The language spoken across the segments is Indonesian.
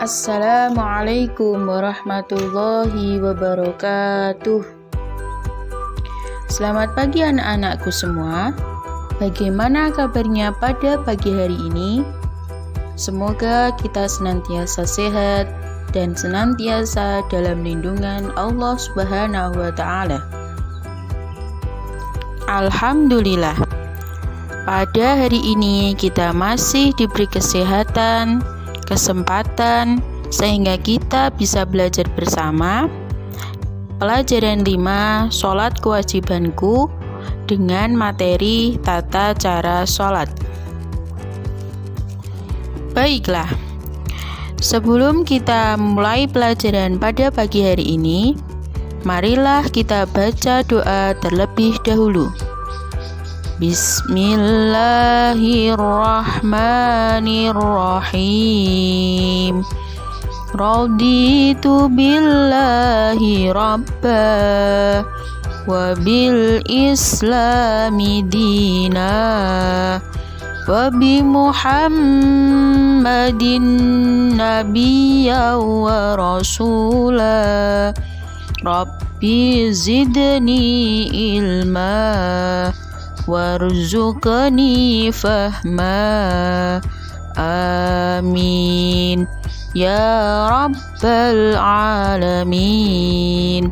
Assalamualaikum warahmatullahi wabarakatuh. Selamat pagi anak-anakku semua. Bagaimana kabarnya pada pagi hari ini? Semoga kita senantiasa sehat dan senantiasa dalam lindungan Allah Subhanahu wa Ta'ala. Alhamdulillah, pada hari ini kita masih diberi kesehatan, kesempatan, sehingga kita bisa belajar bersama pelajaran 5 sholat kewajibanku dengan materi tata cara sholat. Baiklah, sebelum kita mulai pelajaran pada pagi hari ini, marilah kita baca doa terlebih dahulu. Bismillahirrahmanirrahim. Raditu billahi rabba wa bil islami dina wa bi muhammadin nabiyya wa rasula. Rabbi zidni ilma warzuqni fahma. Amin ya rabbal alamin.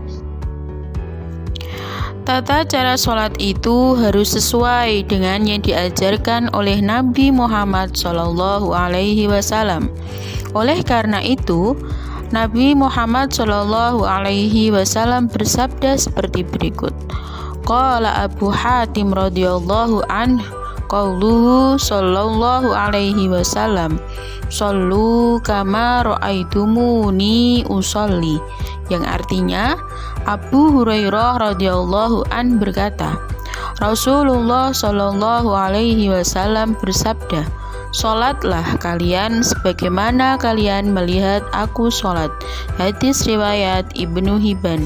Tata cara sholat itu harus sesuai dengan yang diajarkan oleh Nabi Muhammad SAW. Oleh karena itu, Nabi Muhammad SAW bersabda seperti berikut. Qala Abu Hatim radhiyallahu anhu, qauluhu sallallahu alaihi wasallam, shollu kama ra'aitumuni usolli, yang artinya Abu Hurairah radhiyallahu an berkata, Rasulullah sallallahu alaihi wasallam bersabda, sholatlah kalian sebagaimana kalian melihat aku sholat. Hadis riwayat Ibnu Hibban.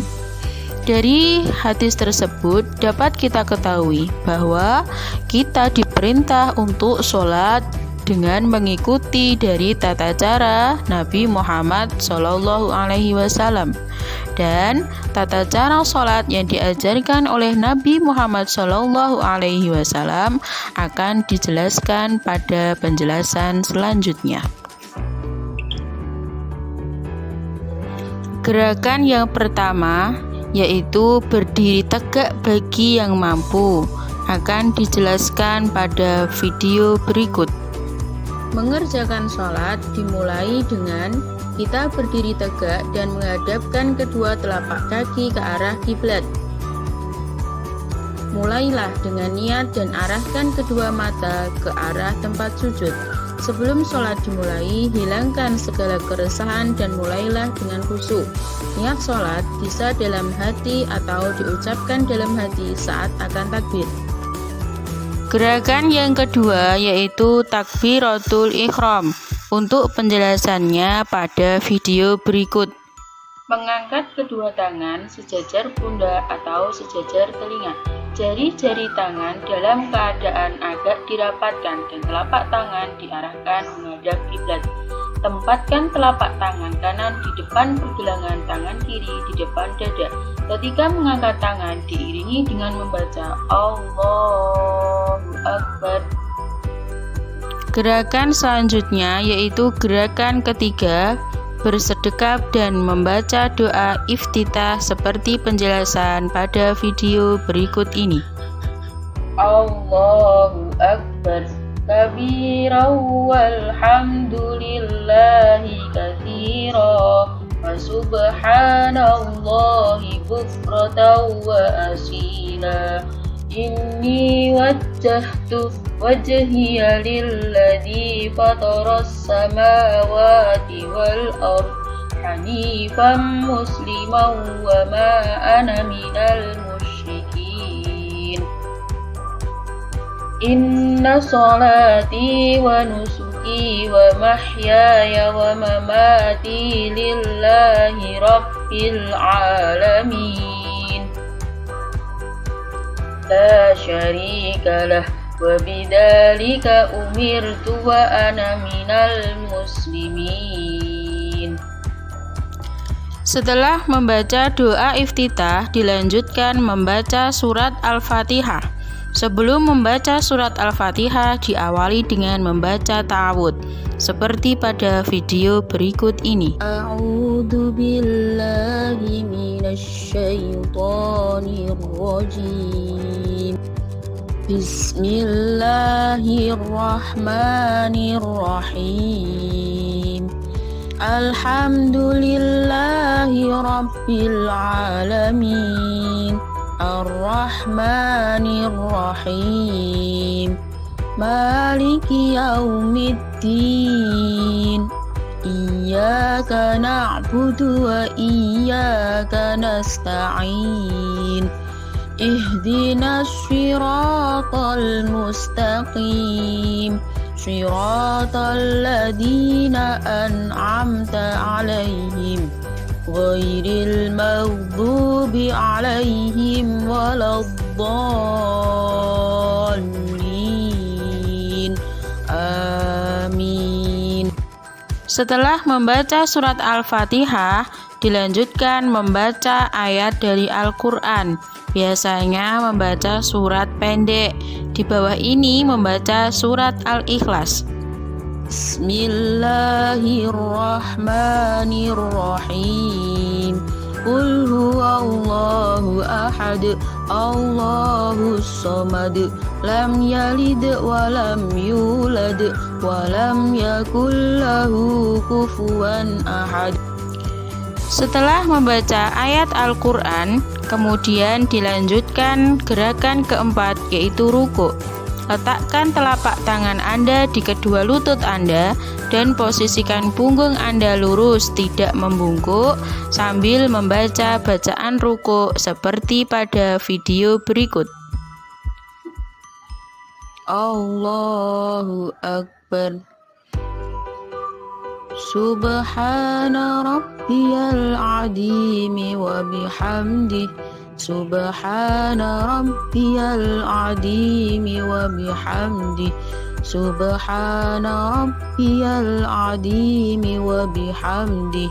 Dari hadis tersebut dapat kita ketahui bahwa kita diperintah untuk sholat dengan mengikuti dari tata cara Nabi Muhammad SAW, dan tata cara sholat yang diajarkan oleh Nabi Muhammad SAW akan dijelaskan pada penjelasan selanjutnya. Gerakan yang pertama yaitu berdiri tegak bagi yang mampu, akan dijelaskan pada video berikut. Mengerjakan sholat dimulai dengan kita berdiri tegak dan menghadapkan kedua telapak kaki ke arah kiblat. Mulailah dengan niat dan arahkan kedua mata ke arah tempat sujud. Sebelum sholat dimulai, hilangkan segala keresahan dan mulailah dengan khusyuk. Niat sholat bisa dalam hati atau diucapkan dalam hati saat akan takbir. Gerakan yang kedua yaitu takbiratul ihram. Untuk penjelasannya pada video berikut. Mengangkat kedua tangan sejajar pundak atau sejajar telinga. Jari-jari tangan dalam keadaan agak dirapatkan dan telapak tangan diarahkan menghadap kiblat. Tempatkan telapak tangan kanan di depan pergelangan tangan kiri di depan dada. Ketika mengangkat tangan diiringi dengan membaca Allahu Akbar. Gerakan selanjutnya yaitu gerakan ketiga, bersedekap dan membaca doa iftitah seperti penjelasan pada video berikut ini. Allahu Akbar kabiran walhamdulillahi katsiran wa subhanallahi bukratan wa asila. Inni wajjahtu wajhiya lilladzi fataras samawati wal ardh hanifan musliman wa ma ana minal musyrikin. Inna salati wa nusuki wa mahyaya wa mamati lillahi rabbil alamin. La syarika lah wa bidzalika umirtu wa ana minal muslimin. Setelah membaca doa iftitah, dilanjutkan membaca surat Al-Fatihah. Sebelum membaca surat Al-Fatihah, diawali dengan membaca ta'awudz, seperti pada video berikut ini. A'udzu billahi minasy syaithanir rajim. Bismillahirrahmanirrahim. Alhamdulillahi rabbil alamin. Ar-Rahmanir-Rahim. Maliki yaumiddin. Iyyaka na'budu wa iyyaka nasta'in. Ihdinas siratal mustaqim. Siratal ladzina an'amta 'alaihim ghairil maghdubi 'alaihim waladdallin. Amin. Setelah membaca surat Al-Fatihah, dilanjutkan membaca ayat dari Al-Qur'an. Biasanya membaca surat pendek. Di bawah ini membaca surat Al-Ikhlas. Bismillahirrahmanirrahim. Qul huwallahu ahad, Allahus samad, lam yalid wa lam yulad wa lam yakul lahu kufuwan ahad. Setelah membaca ayat Al-Qur'an, kemudian dilanjutkan gerakan keempat, yaitu ruku'. Letakkan telapak tangan Anda di kedua lutut Anda dan posisikan punggung Anda lurus, tidak membungkuk, sambil membaca bacaan ruku' seperti pada video berikut. Allahu Akbar. Subhana rabbiyal azimi wa bihamdih. Subhana rabbiyal azimi wa bihamdih. Subhana rabbiyal azimi wa bihamdih.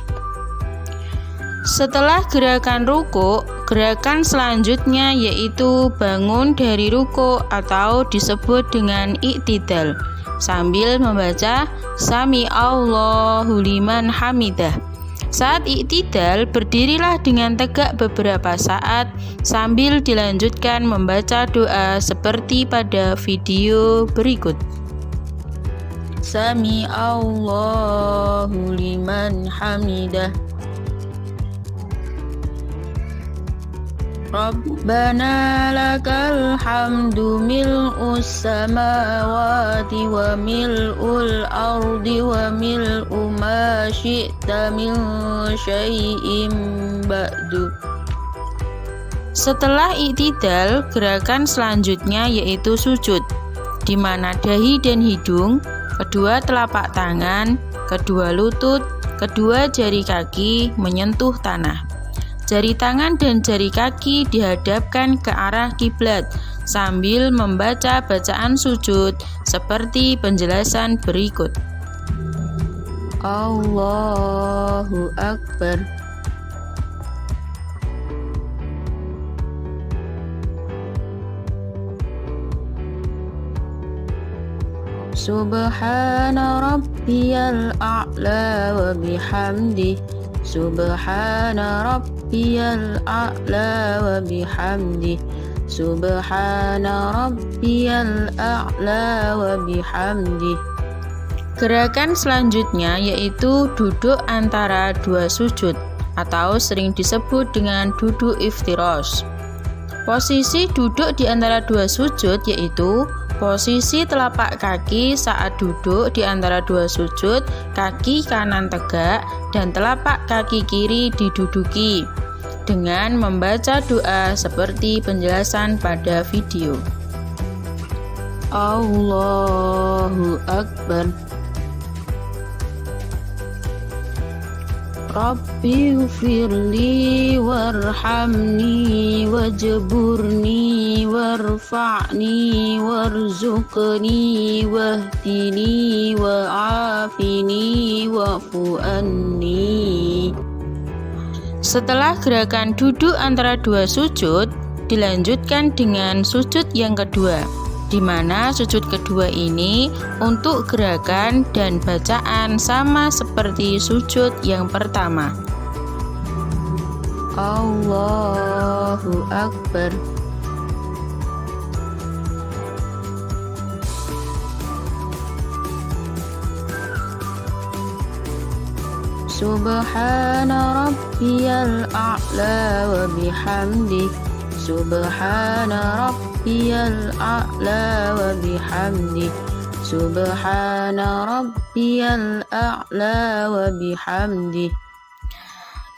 Setelah gerakan ruku', gerakan selanjutnya yaitu bangun dari ruku' atau disebut dengan i'tidal, sambil membaca Sami Allahu liman hamidah. Saat i'tidal, berdirilah dengan tegak beberapa saat sambil dilanjutkan membaca doa seperti pada video berikut. Sami Allahu liman hamidah. Rabbana lakal hamdu mil'us samawati wa mil'ul ardi wa mil'u ma syi'ta min syai'im ba'du. Setelah i'tidal, gerakan selanjutnya yaitu sujud, di mana dahi dan hidung, kedua telapak tangan, kedua lutut, kedua jari kaki menyentuh tanah. Jari tangan dan jari kaki dihadapkan ke arah kiblat sambil membaca bacaan sujud seperti penjelasan berikut. Allahu Akbar. Subhana rabbiyal a'la wa bihamdih. Subhana rabbiyal a'la wa bihamdih. Subhana rabbiyal a'la wa bihamdih. Gerakan selanjutnya yaitu duduk antara dua sujud atau sering disebut dengan duduk iftirash. Posisi duduk di antara dua sujud yaitu posisi telapak kaki saat duduk di antara dua sujud, kaki kanan tegak dan telapak kaki kiri diduduki dengan membaca doa seperti penjelasan pada video. Allahu Akbar. Rabbi ghfirli warhamni wajburni warfa'ni warzuqni wahdini wa'afini wa'fu anni. Setelah gerakan duduk antara dua sujud, dilanjutkan dengan sujud yang kedua, di mana sujud kedua ini untuk gerakan dan bacaan sama seperti sujud yang pertama. Allahu Akbar. Subhana rabbiyal a'la wa bihamdih. Subhana rabbiyal a'la wa bihamdih. Subhana rabbiyal a'la wa bihamdih.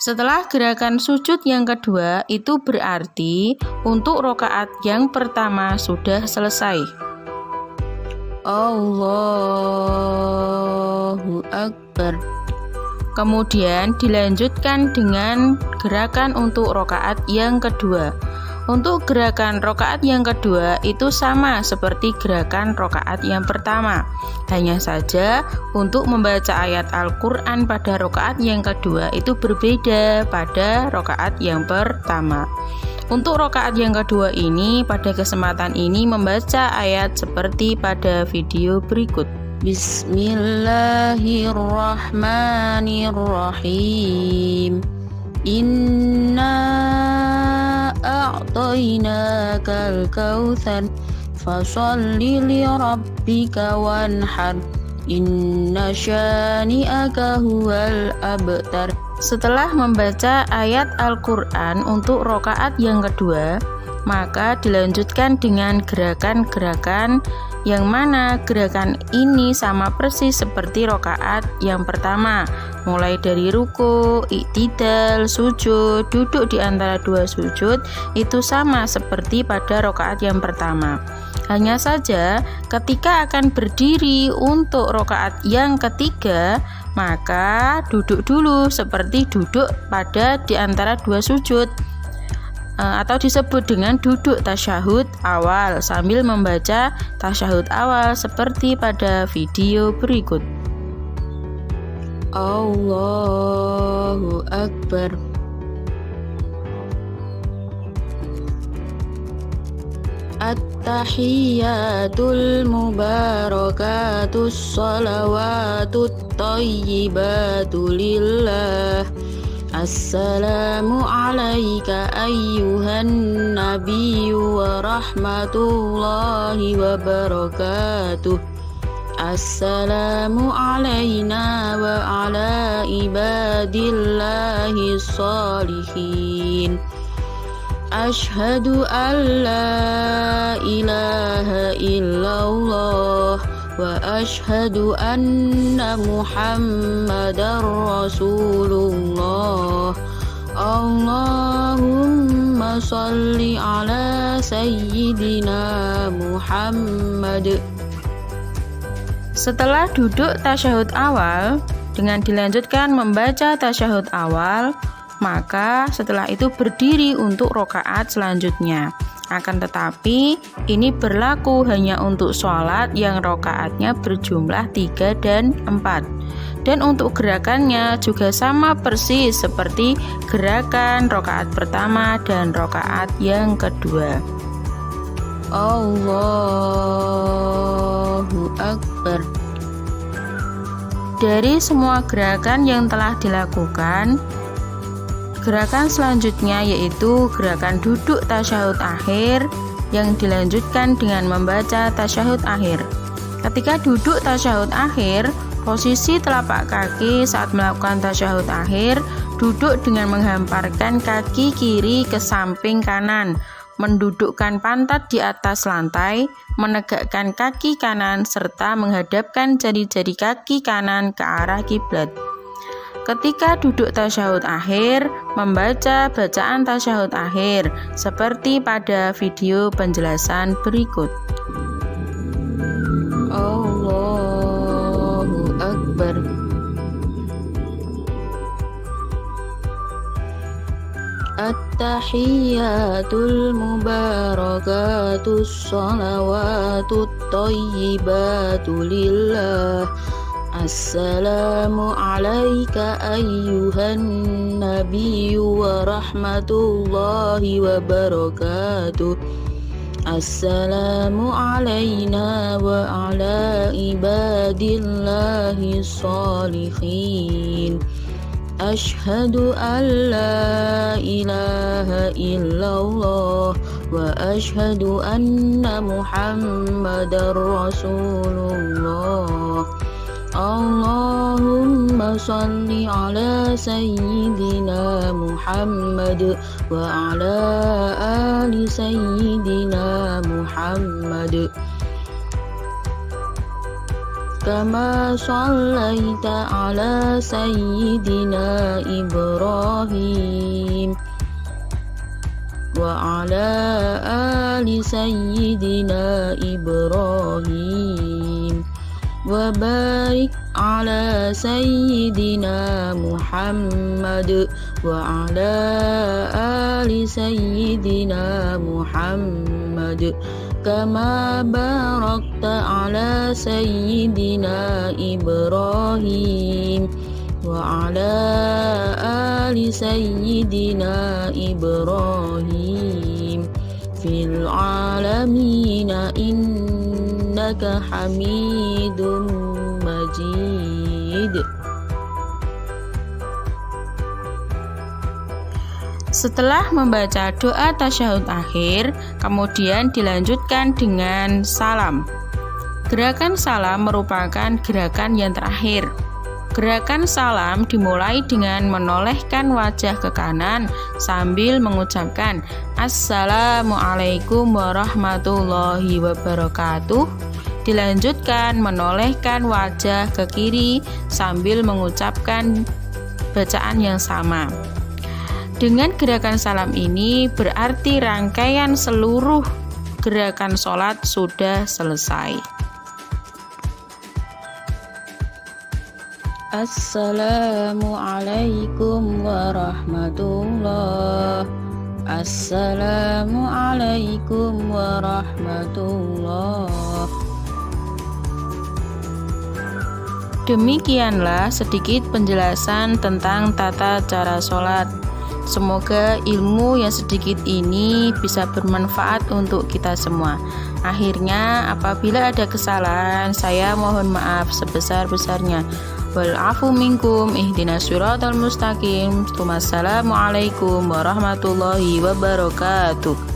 Setelah gerakan sujud yang kedua, itu berarti untuk rakaat yang pertama sudah selesai. Allahu Akbar. Kemudian dilanjutkan dengan gerakan untuk rakaat yang kedua. Untuk gerakan rakaat yang kedua itu sama seperti gerakan rakaat yang pertama. Hanya saja untuk membaca ayat Al-Quran pada rakaat yang kedua itu berbeda pada rakaat yang pertama. Untuk rakaat yang kedua ini, pada kesempatan ini membaca ayat seperti pada video berikut. Bismillahirrahmanirrahim. Inna a'tainakal kautsar fasholli li rabbika wanhar. Inna syani'aka huwal abtar. Setelah membaca ayat Al-Quran untuk rakaat yang kedua, maka dilanjutkan dengan gerakan-gerakan yang mana gerakan ini sama persis seperti rakaat yang pertama, mulai dari ruku, i'tidal, sujud, duduk di antara dua sujud itu sama seperti pada rakaat yang pertama. Hanya saja ketika akan berdiri untuk rakaat yang ketiga, maka duduk dulu seperti duduk pada di antara dua sujud, atau disebut dengan duduk tasyahud awal sambil membaca tasyahud awal seperti pada video berikut. Allahu Akbar. At-tahiyyatul mubarakatus salawatut thayyibatu lillah. Assalamu alayka ayyuhan nabiyyu wa rahmatullahi wa barakatuh. Assalamu alayna wa ala ibadillahi sholihin. Ashhadu an la ilaha illallah wa ashhadu anna Muhammadar Rasulullah. Allahumma sholli ala sayyidina Muhammad. Setelah duduk tasyahud awal dengan dilanjutkan membaca tasyahud awal, maka setelah itu berdiri untuk rakaat selanjutnya. Akan tetapi ini berlaku hanya untuk sholat yang rakaatnya berjumlah 3 dan 4. Dan untuk gerakannya juga sama persis seperti gerakan rakaat pertama dan rakaat yang kedua. Allahu Akbar. Dari semua gerakan yang telah dilakukan, gerakan selanjutnya yaitu gerakan duduk tasyahud akhir yang dilanjutkan dengan membaca tasyahud akhir. Ketika duduk tasyahud akhir, posisi telapak kaki saat melakukan tasyahud akhir duduk dengan menghamparkan kaki kiri ke samping kanan, mendudukkan pantat di atas lantai, menegakkan kaki kanan serta menghadapkan jari-jari kaki kanan ke arah kiblat. Ketika duduk tasyahud akhir, membaca bacaan tasyahud akhir seperti pada video penjelasan berikut. Allahu Akbar. At-tahiyyatul mubarakatus salawatut thayyibatu lillah. Assalamu alayka ayyuhan nabiyyu wa rahmatullahi wa barakatuh. Assalamu alayna wa ala ibadillahi sholihin. Ashhadu an la ilaha illallah wa ashhadu anna Muhammadar Rasulullah. Allahumma salli ala sayyidina Muhammad wa ala ali sayyidina Muhammad. Kama shallaita ala sayyidina Ibrahim wa ala ali sayyidina Ibrahim wa barik ala sayyidina Muhammad wa ala ali sayyidina Muhammad kama barakta ala sayyidina Ibrahim wa ala ali sayyidina Ibrahim fil alamina innaka hamidum majid. Setelah membaca doa tasyahud akhir, kemudian dilanjutkan dengan salam. Gerakan salam merupakan gerakan yang terakhir. Gerakan salam dimulai dengan menolehkan wajah ke kanan sambil mengucapkan Assalamualaikum warahmatullahi wabarakatuh. Dilanjutkan menolehkan wajah ke kiri sambil mengucapkan bacaan yang sama. Dengan gerakan salam ini berarti rangkaian seluruh gerakan sholat sudah selesai. Assalamualaikum warahmatullahi. Assalamualaikum warahmatullahi. Demikianlah sedikit penjelasan tentang tata cara sholat. Semoga ilmu yang sedikit ini bisa bermanfaat untuk kita semua. Akhirnya, apabila ada kesalahan, saya mohon maaf sebesar-besarnya. Wal afu minkum, ihdinas siratal mustaqim. Wassalamualaikum warahmatullahi wabarakatuh.